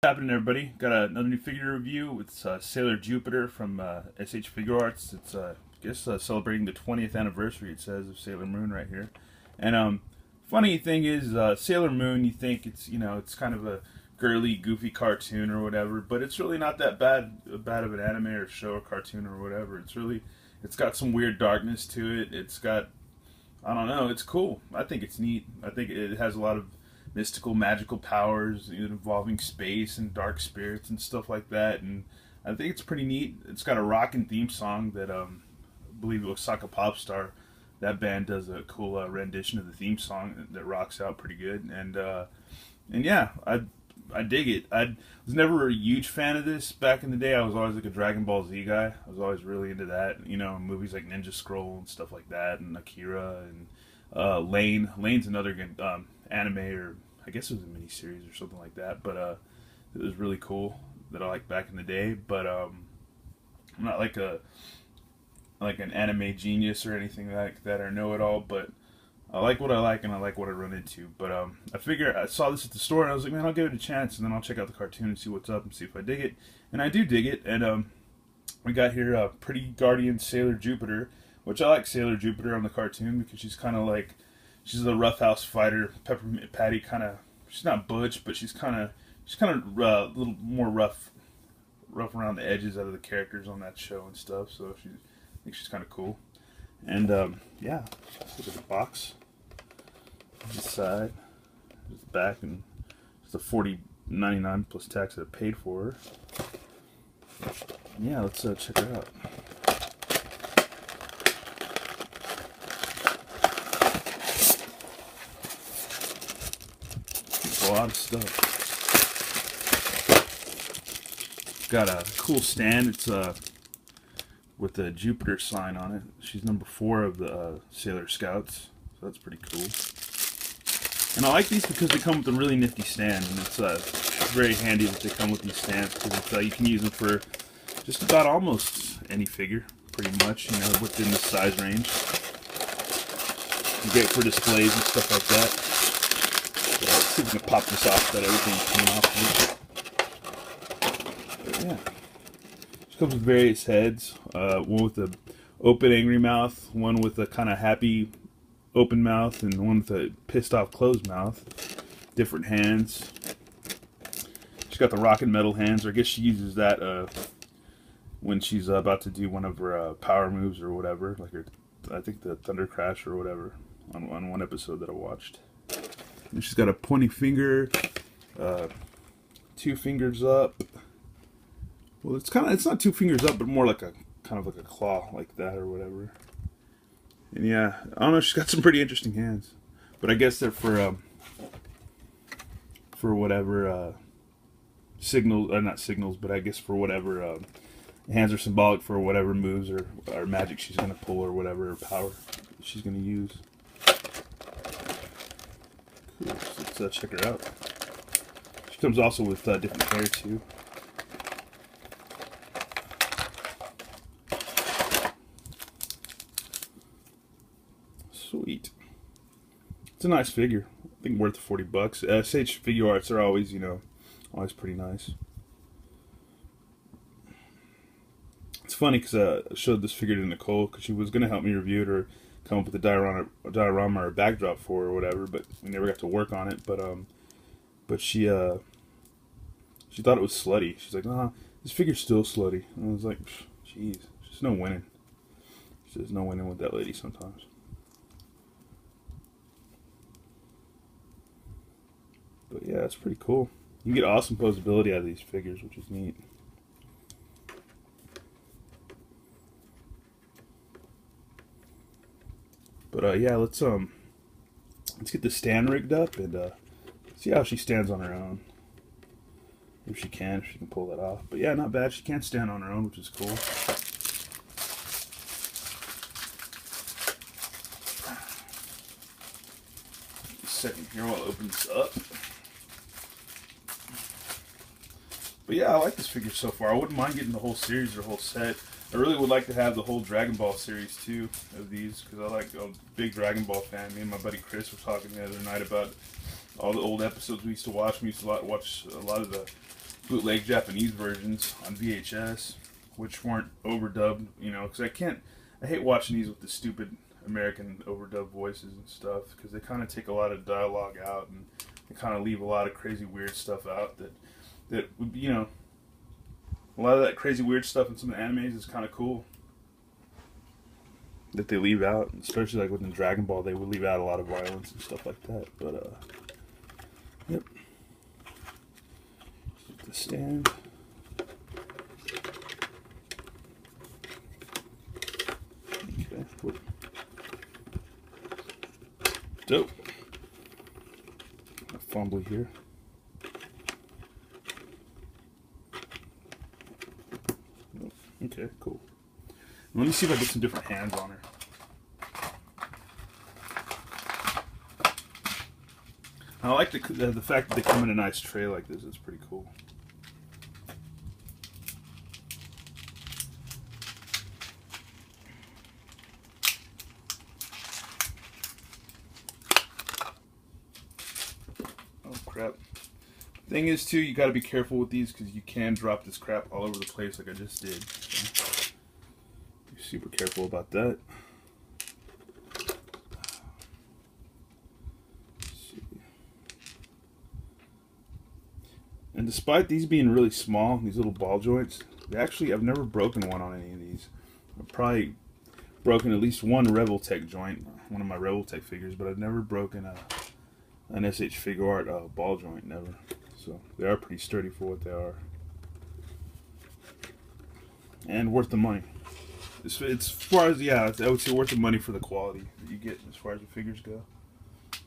What's happening, everybody? Got another new figure review. It's Sailor Jupiter from SHFiguarts. It's I guess celebrating the 20th anniversary. It says of Sailor Moon right here. And funny thing is, Sailor Moon. You think it's kind of a girly, goofy cartoon or whatever, but it's really not that bad of an anime or show or cartoon or whatever. It's got some weird darkness to it. It's got, I don't know. It's cool. I think it's neat. I think it has a lot of mystical, magical powers involving space and dark spirits and stuff like that. And I think it's pretty neat. It's got a rockin' theme song that I believe it was Saka Popstar. That band does a cool rendition of the theme song that rocks out pretty good. And yeah, I dig it. I was never a huge fan of this back in the day. I was always like a Dragon Ball Z guy. I was always really into that. Movies like Ninja Scroll and stuff like that, and Akira and Lane. Lane's another good anime, or I guess it was a miniseries or something like that. But it was really cool that I liked back in the day. But I'm not like an anime genius or anything like that or know it all. But I like what I like and I like what I run into. But I figure I saw this at the store and I was like, man, I'll give it a chance and then I'll check out the cartoon and see what's up and see if I dig it. And I do dig it. And we got here Pretty Guardian Sailor Jupiter, which I like Sailor Jupiter on the cartoon because she's kind of like, she's a roughhouse fighter, Peppermint Patty kind of. She's not butch, but she's kind of a little more rough around the edges out of the characters on that show and stuff. So I think she's kind of cool. And yeah, let's look at the box. This side, this back, and it's a $40.99 plus tax that I paid for her. Yeah, let's check her out. A lot of stuff. Got a cool stand. It's with the Jupiter sign on it. She's number 4 of the Sailor Scouts, so that's pretty cool. And I like these because they come with a really nifty stand, and it's very handy that they come with these stands because you can use them for just about almost any figure, pretty much, within the size range. Great for displays and stuff like that. Let's see if we can pop this off that everything's coming off. But yeah. She comes with various heads. One with a open angry mouth, one with a kind of happy open mouth, and one with a pissed off closed mouth. Different hands. She's got the rockin' metal hands, or I guess she uses that when she's about to do one of her power moves or whatever, like I think the Thunder Crash or whatever on one episode that I watched. And she's got a pointing finger, 2 fingers up. Well, it's not 2 fingers up, but more like a kind of like a claw like that or whatever. And yeah, I don't know. She's got some pretty interesting hands, but I guess they're for whatever signals, or not signals, but I guess for whatever hands are symbolic for whatever moves or magic she's gonna pull or whatever power she's gonna use. Cool. So let's check her out. She comes also with different hair too. Sweet. It's a nice figure. I think worth $40. SHFiguarts are always, always pretty nice. It's funny because I showed this figure to Nicole because she was going to help me review it or come up with a diorama or a backdrop for it or whatever, but we never got to work on it. But she thought it was slutty. She's like, nah, this figure's still slutty. And I was like, jeez, there's no winning. There's no winning with that lady sometimes. But yeah, it's pretty cool. You can get awesome posability out of these figures, which is neat. But yeah, let's get the stand rigged up and see how she stands on her own. If she can pull that off. But yeah, not bad. She can stand on her own, which is cool. Just a second here while I open this up. But yeah, I like this figure so far. I wouldn't mind getting the whole series or whole set. I really would like to have the whole Dragon Ball series too of these because I like a big Dragon Ball fan. Me and my buddy Chris were talking the other night about all the old episodes we used to watch. We used to watch a lot of the bootleg Japanese versions on VHS, which weren't overdubbed, you know, because I hate watching these with the stupid American overdubbed voices and stuff, because they kind of take a lot of dialogue out, and they kind of leave a lot of crazy weird stuff out that would be, you know, a lot of that crazy weird stuff in some of the animes is kind of cool that they leave out, especially like within Dragon Ball, they would leave out a lot of violence and stuff like that. But yep, the stand. Okay, whoop. Dope. A fumbly here. Okay, cool. Let me see if I get some different hands on her. I like the fact that they come in a nice tray like this. It's pretty cool. Oh crap. Thing is too, you got to be careful with these because you can drop this crap all over the place like I just did. So be super careful about that. And despite these being really small, these little ball joints, I've never broken one on any of these. I've probably broken at least one Revoltech joint, one of my Revoltech figures, but I've never broken an SHFiguart ball joint, never. So they are pretty sturdy for what they are. And worth the money. As far as, yeah, I would say worth the money for the quality that you get as far as the figures go. Let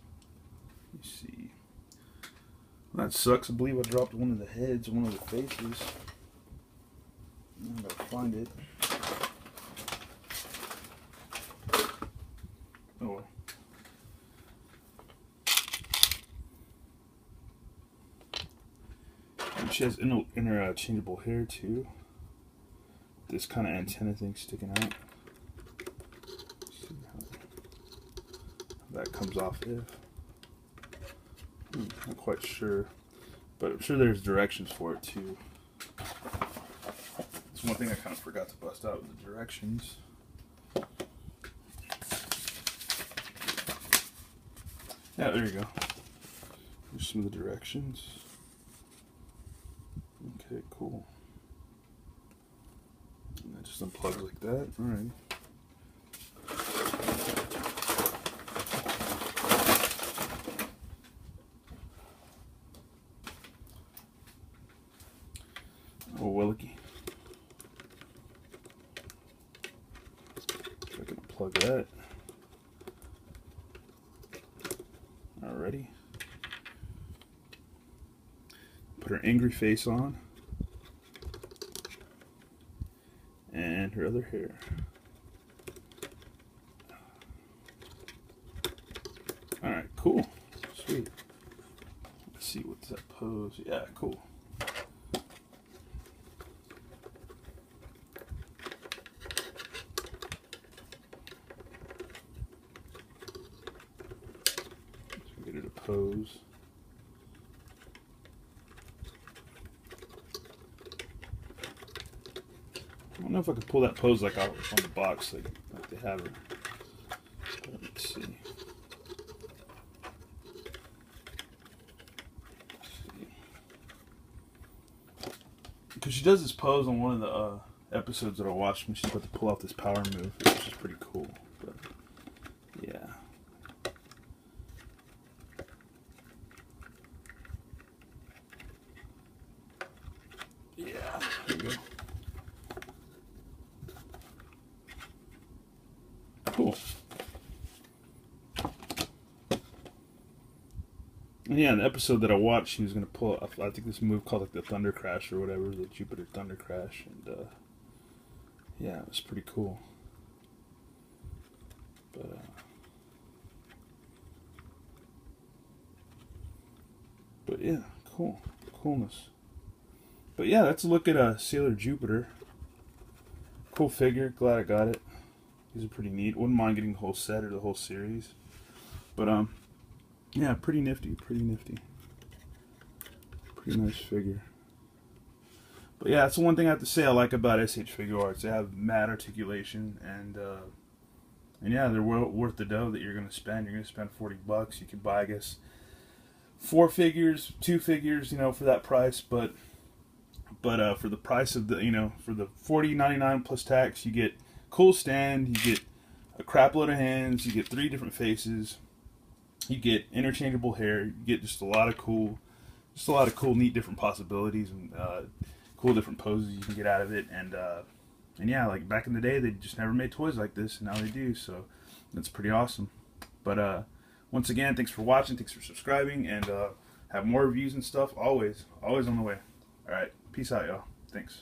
me see. That sucks. I believe I dropped one of the heads, one of the faces. I gotta find it. Oh well. And she has interchangeable hair too. This kind of antenna thing sticking out. See how that comes off if. Not quite sure, but I'm sure there's directions for it too. That's one thing I kind of forgot to bust out, the directions. Yeah, there you go. Here's some of the directions. Okay, cool. And that just unplugs like that. Alright. Oh, Willicky. I can plug that. Alrighty. Put her angry face on. And her other hair. Alright, cool. Sweet. Let's see, what's that pose? Yeah, cool. Get her to pose. I don't know if I could pull that pose like out on the box like they have her. Let's see. Because she does this pose on one of the episodes that I watched when she's about to pull off this power move, which is pretty cool. But yeah. Yeah, there you go. Cool. And yeah, in the episode that I watched, she was going to pull off, I think this move called like the Thunder Crash or whatever, the Jupiter Thunder Crash, and yeah, it was pretty cool. But yeah, coolness. But yeah, let's look at Sailor Jupiter. Cool figure, glad I got it. These are pretty neat. Wouldn't mind getting the whole set or the whole series. But yeah, pretty nifty, pretty nifty. Pretty nice figure. But yeah, that's the one thing I have to say I like about SHFiguarts. They have mad articulation, and yeah, they're worth the dough that you're gonna spend. You're gonna spend $40. You could buy, I guess, 4 figures, 2 figures, for that price. But for the price of for the $40.99 plus tax, you get cool stand, you get a crap load of hands, you get 3 different faces, you get interchangeable hair, you get just a lot of cool, neat, different possibilities and cool different poses you can get out of it. And yeah, like back in the day, they just never made toys like this, and now they do. So that's pretty awesome. But once again, thanks for watching, thanks for subscribing, and have more reviews and stuff always on the way. All right, peace out, y'all. Thanks.